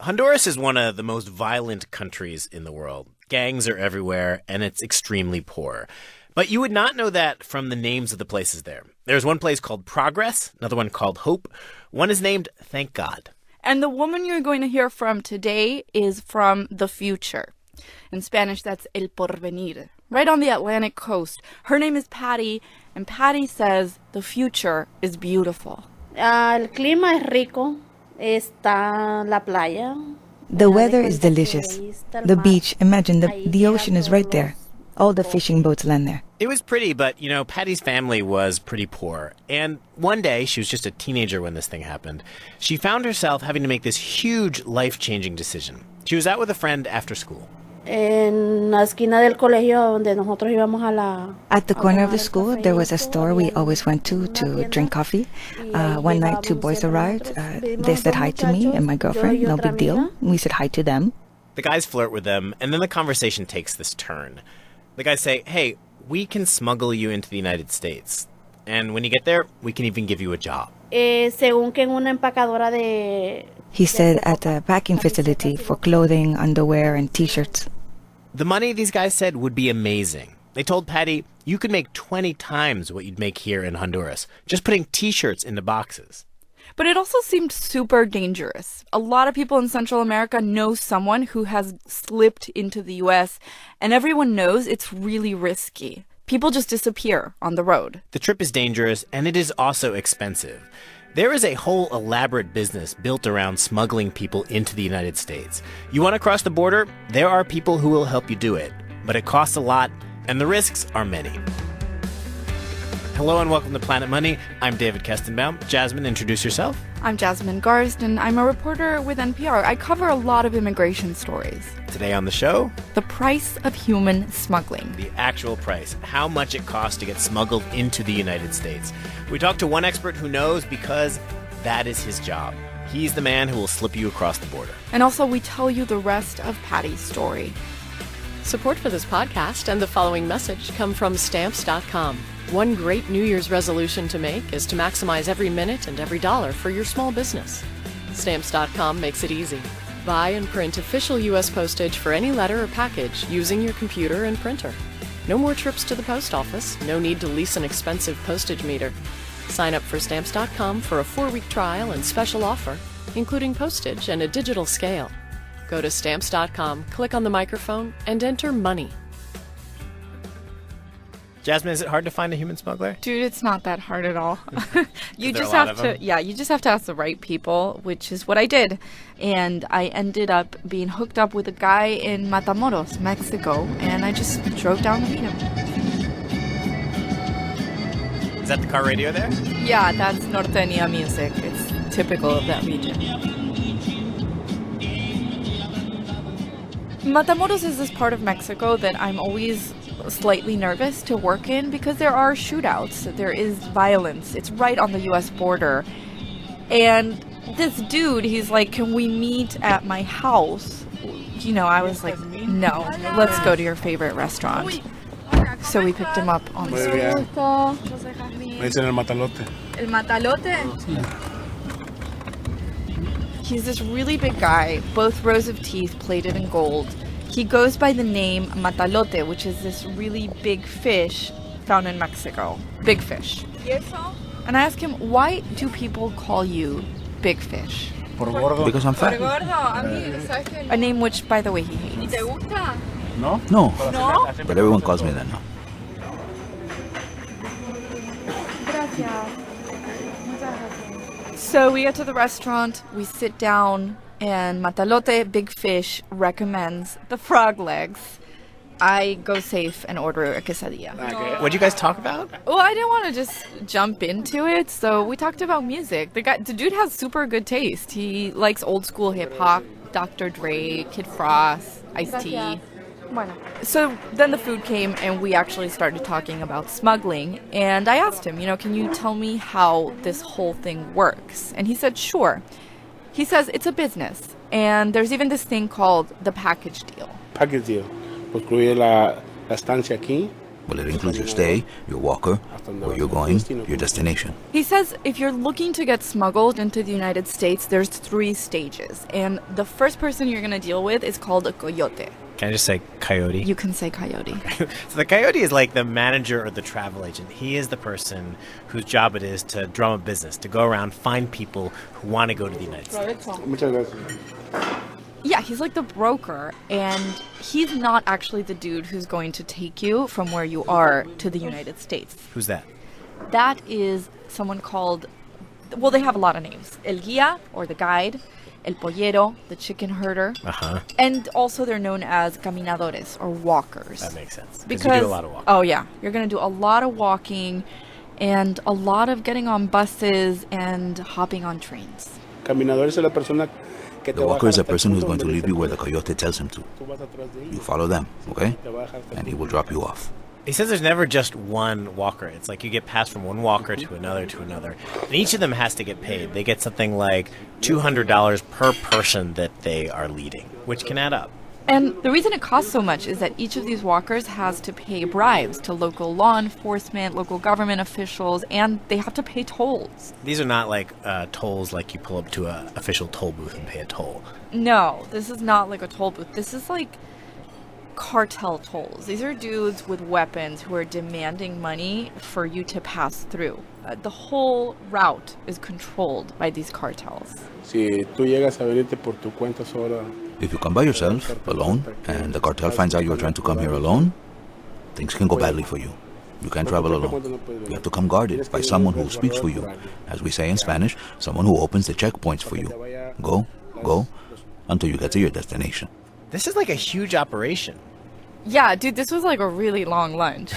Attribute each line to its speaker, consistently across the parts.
Speaker 1: Honduras is one of the most violent countries in the world. Gangs are everywhere, and it's extremely poor. But you would not know that from the names of the places there. There's one place called Progress, another one called Hope. One is named Thank God.
Speaker 2: And the woman you're going to hear from today is from the future. In Spanish, that's El Porvenir, right on the Atlantic coast. Her name is Patty, and Patty says the future is beautiful.
Speaker 3: El clima es rico. Está la playa.
Speaker 4: The weather is delicious. The beach, imagine, the ocean is right there. All the fishing boats land there.
Speaker 1: It was pretty, but, Patty's family was pretty poor. And one day, she was just a teenager when this thing happened, she found herself having to make this huge life-changing decision. She was out with a friend after school.
Speaker 3: En la esquina del colegio donde nosotros íbamos a la...
Speaker 4: At the corner of the school, there was a store we always went to drink coffee. One night, two boys arrived. They said hi to me and my girlfriend. No big deal. We said hi to them.
Speaker 1: The guys flirt with them, and then the conversation takes this turn. The guys say, hey, we can smuggle you into the United States. And when you get there, we can even give you a job.
Speaker 3: Según que en una empacadora de...
Speaker 4: He said at a packing facility for clothing, underwear, and T-shirts.
Speaker 1: The money, these guys said, would be amazing. They told Patty, you could make 20 times what you'd make here in Honduras, just putting T-shirts into boxes.
Speaker 2: But it also seemed super dangerous. A lot of people in Central America know someone who has slipped into the U.S., and everyone knows it's really risky. People just disappear on the road.
Speaker 1: The trip is dangerous, and it is also expensive. There is a whole elaborate business built around smuggling people into the United States. You want to cross the border? There are people who will help you do it. But it costs a lot, and the risks are many. Hello and welcome to Planet Money. I'm David Kestenbaum. Jasmine, introduce yourself.
Speaker 2: I'm Jasmine Garsden. I'm a reporter with NPR. I cover a lot of immigration stories.
Speaker 1: Today on the show,
Speaker 2: the price of human smuggling.
Speaker 1: The actual price, how much it costs to get smuggled into the United States. We talked to one expert who knows because that is his job. He's the man who will slip you across the border.
Speaker 2: And also we tell you the rest of Patty's story.
Speaker 5: Support for this podcast and the following message come from Stamps.com. One great New Year's resolution to make is to maximize every minute and every dollar for your small business. Stamps.com makes it easy. Buy and print official U.S. postage for any letter or package using your computer and printer. No more trips to the post office. No need to lease an expensive postage meter. Sign up for Stamps.com for a 4-week trial and special offer, including postage and a digital scale. Go to Stamps.com, click on the microphone, and enter money.
Speaker 1: Jasmine, is it hard to find a human smuggler?
Speaker 2: Dude, it's not that hard at all. You just have to ask the right people, which is what I did. And I ended up being hooked up with a guy in Matamoros, Mexico, and I just drove down to meet him.
Speaker 1: Is that the car radio there?
Speaker 2: Yeah, that's norteña music. It's typical of that region. Matamoros is this part of Mexico that I'm always slightly nervous to work in because there are shootouts. There is violence. It's right on the U.S. border. And this dude, he's like, can we meet at my house? I was like, no, let's go to your favorite restaurant. So we picked him up on the street.
Speaker 6: Me dicen el matalote.
Speaker 2: El matalote? He's this really big guy, both rows of teeth plated in gold. He goes by the name matalote, which is this really big fish found in Mexico. Big fish. And I asked him, why do people call you Big Fish?
Speaker 6: Because I'm fat.
Speaker 2: A name which, by the way, he hates.
Speaker 6: No?
Speaker 7: No. But everyone calls me that now.
Speaker 2: So we get to the restaurant, we sit down, and Matalote, Big Fish, recommends the frog legs. I go safe and order a quesadilla.
Speaker 1: What'd you guys talk about?
Speaker 2: Well, I didn't want to just jump into it, so we talked about music. The dude has super good taste. He likes old school hip hop, Dr. Dre, Kid Frost, Ice-T. So then the food came, and we actually started talking about smuggling. And I asked him, can you tell me how this whole thing works? And he said, sure. He says it's a business, and there's even this thing called the package deal.
Speaker 6: Package deal. Incluye la estancia aquí,
Speaker 7: Well, it includes your stay, your walker, where you're going, your destination.
Speaker 2: He says if you're looking to get smuggled into the United States, there's 3 stages. And the first person you're going to deal with is called a coyote.
Speaker 1: Can I just say coyote?
Speaker 2: You can say coyote.
Speaker 1: So the coyote is like the manager or the travel agent. He is the person whose job it is to drum up business, to go around, find people who want to go to the United States.
Speaker 6: Muchas gracias.
Speaker 2: Yeah, he's like the broker, and he's not actually the dude who's going to take you from where you are to the United States.
Speaker 1: Who's that?
Speaker 2: That is someone called, well, they have a lot of names. El guía, or the guide. El pollero, the chicken herder.
Speaker 1: Uh-huh.
Speaker 2: And also they're known as caminadores, or walkers.
Speaker 1: That makes sense. Because you do a lot of walking.
Speaker 2: Oh, yeah. You're going to do a lot of walking and a lot of getting on buses and hopping on trains.
Speaker 6: Caminador es la persona que te
Speaker 7: The
Speaker 6: va a
Speaker 7: walker is a
Speaker 6: dejar hasta el
Speaker 7: person who's
Speaker 6: punto
Speaker 7: going to
Speaker 6: donde
Speaker 7: leave
Speaker 6: dice
Speaker 7: you where
Speaker 6: que
Speaker 7: the coyote tells him to.
Speaker 6: tú vas atrás de él,
Speaker 7: You follow them, okay?
Speaker 6: te va a dejar hasta
Speaker 7: And
Speaker 6: el
Speaker 7: he will
Speaker 6: punto.
Speaker 7: drop you off.
Speaker 1: He says there's never just one walker. It's like you get passed from one walker to another to another. And each of them has to get paid. They get something like $200 per person that they are leading, which can add up.
Speaker 2: And the reason it costs so much is that each of these walkers has to pay bribes to local law enforcement, local government officials, and they have to pay tolls.
Speaker 1: These are not like tolls like you pull up to an official toll booth and pay a toll.
Speaker 2: No, this is not like a toll booth. This is like cartel tolls. These are dudes with weapons who are demanding money for you to pass through. The whole route is controlled by these cartels.
Speaker 6: Si tú llegas a venirte por tu cuenta sola,
Speaker 7: If you come by yourself, alone, and the cartel finds out you're trying to come here alone, things can go badly for you. You can't travel alone. You have to come guarded by someone who speaks for you. As we say in Spanish, someone who opens the checkpoints for you. Go, until you get to your destination.
Speaker 1: This is like a huge operation.
Speaker 2: Yeah, dude, this was like a really long lunch.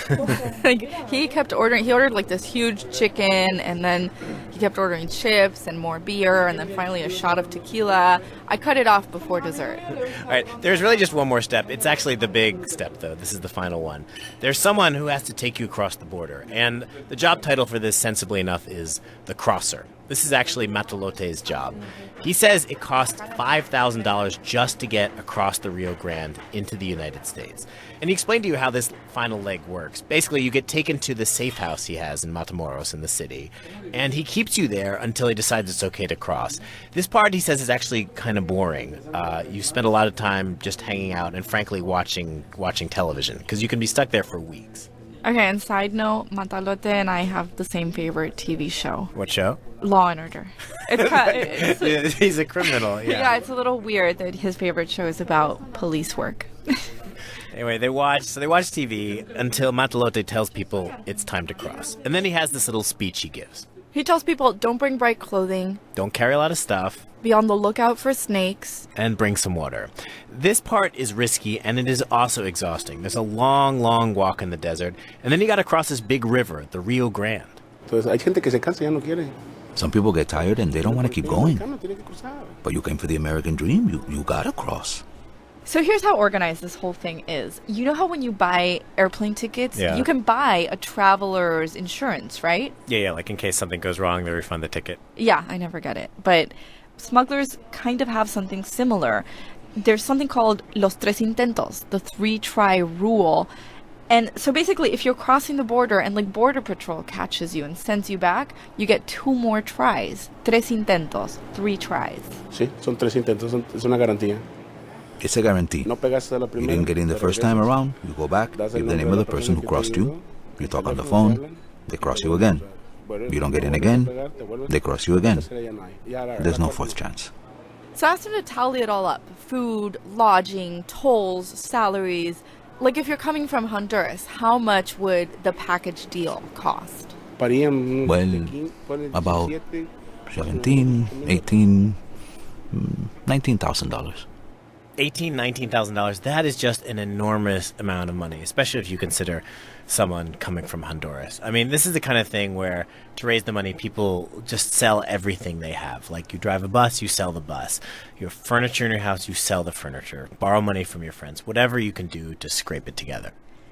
Speaker 2: Like he ordered like this huge chicken, and then he kept ordering chips and more beer, and then finally a shot of tequila. I cut it off before dessert.
Speaker 1: All right, there's really just one more step. It's actually the big step, though. This is the final one. There's someone who has to take you across the border, and the job title for this, sensibly enough, is the crosser. This is actually Matalote's job. He says it costs $5,000 just to get across the Rio Grande into the United States. And he explained to you how this final leg works. Basically, you get taken to the safe house he has in Matamoros in the city, and he keeps you there until he decides it's okay to cross. This part, he says, is actually kind of boring. You spend a lot of time just hanging out and, frankly, watching television, because you can be stuck there for weeks.
Speaker 2: Okay, and side note, Matalote and I have the same favorite TV show,
Speaker 1: What show?
Speaker 2: Law and Order. It's
Speaker 1: He's a criminal,
Speaker 2: yeah, it's a little weird that his favorite show is about police work.
Speaker 1: Anyway, they watch TV until Matalote tells people it's time to cross. And then he has this little speech he gives.
Speaker 2: He tells people, don't bring bright clothing,
Speaker 1: Don't carry a lot of stuff,
Speaker 2: be on the lookout for snakes.
Speaker 1: and bring some water. This part is risky, and it is also exhausting. There's a long, long walk in the desert, and then you got to cross this big river, the Rio Grande.
Speaker 6: entonces hay gente que se cansa y ya no quiere.
Speaker 7: Some people get tired and they don't want to keep going.
Speaker 6: Mexicano tiene que cruzar.
Speaker 7: But you came for the American dream. You gotta cross.
Speaker 2: So here's how organized this whole thing is. You know how when you buy airplane tickets,
Speaker 1: Yeah.
Speaker 2: you can buy a traveler's insurance, right?
Speaker 1: Yeah, like in case something goes wrong, they refund the ticket.
Speaker 2: Yeah, I never get it. But smugglers kind of have something similar. There's something called los tres intentos, the 3-try rule. And so basically, if you're crossing the border and like Border Patrol catches you and sends you back, you get 2 more tries. Tres intentos, 3 tries.
Speaker 6: Sí, son 3 intentos, es una garantía.
Speaker 7: It's a guarantee.
Speaker 6: No pegaste a la
Speaker 7: You
Speaker 6: primera.
Speaker 7: didn't get in the
Speaker 6: te
Speaker 7: first time
Speaker 6: regresas,
Speaker 7: around, you go back,
Speaker 6: das el
Speaker 7: give the
Speaker 6: nombre
Speaker 7: name
Speaker 6: de
Speaker 7: of
Speaker 6: la
Speaker 7: the person who
Speaker 6: persona que
Speaker 7: crossed
Speaker 6: te
Speaker 7: you,
Speaker 6: ayudó,
Speaker 7: you talk
Speaker 6: el
Speaker 7: on the
Speaker 6: teléfono, te
Speaker 7: phone,
Speaker 6: hablan,
Speaker 7: they cross you again.
Speaker 6: vuelves-
Speaker 7: You don't get in
Speaker 6: vuelves a
Speaker 7: again,
Speaker 6: pegar, te vuelves-
Speaker 7: they cross you again.
Speaker 6: tercera ya no hay. Ya la-
Speaker 7: There's
Speaker 6: la
Speaker 7: no
Speaker 6: cuarta-
Speaker 7: fourth chance.
Speaker 2: So I asked him to tally it all up. Food, lodging, tolls, salaries. Like if you're coming from Honduras, how much would the package deal cost?
Speaker 6: Varían,
Speaker 7: Well,
Speaker 6: de 15, ponle
Speaker 7: about
Speaker 6: 17,
Speaker 7: 17, 18, $19,000.
Speaker 1: $19,000, that is just an enormous amount of money, especially if you consider someone coming from Honduras. I mean, this is the kind of thing where to raise the money, people just sell everything they have. Like you drive a bus, you sell the bus. You have furniture in your house, you sell the furniture. Borrow money from your friends. Whatever you can do to scrape it together.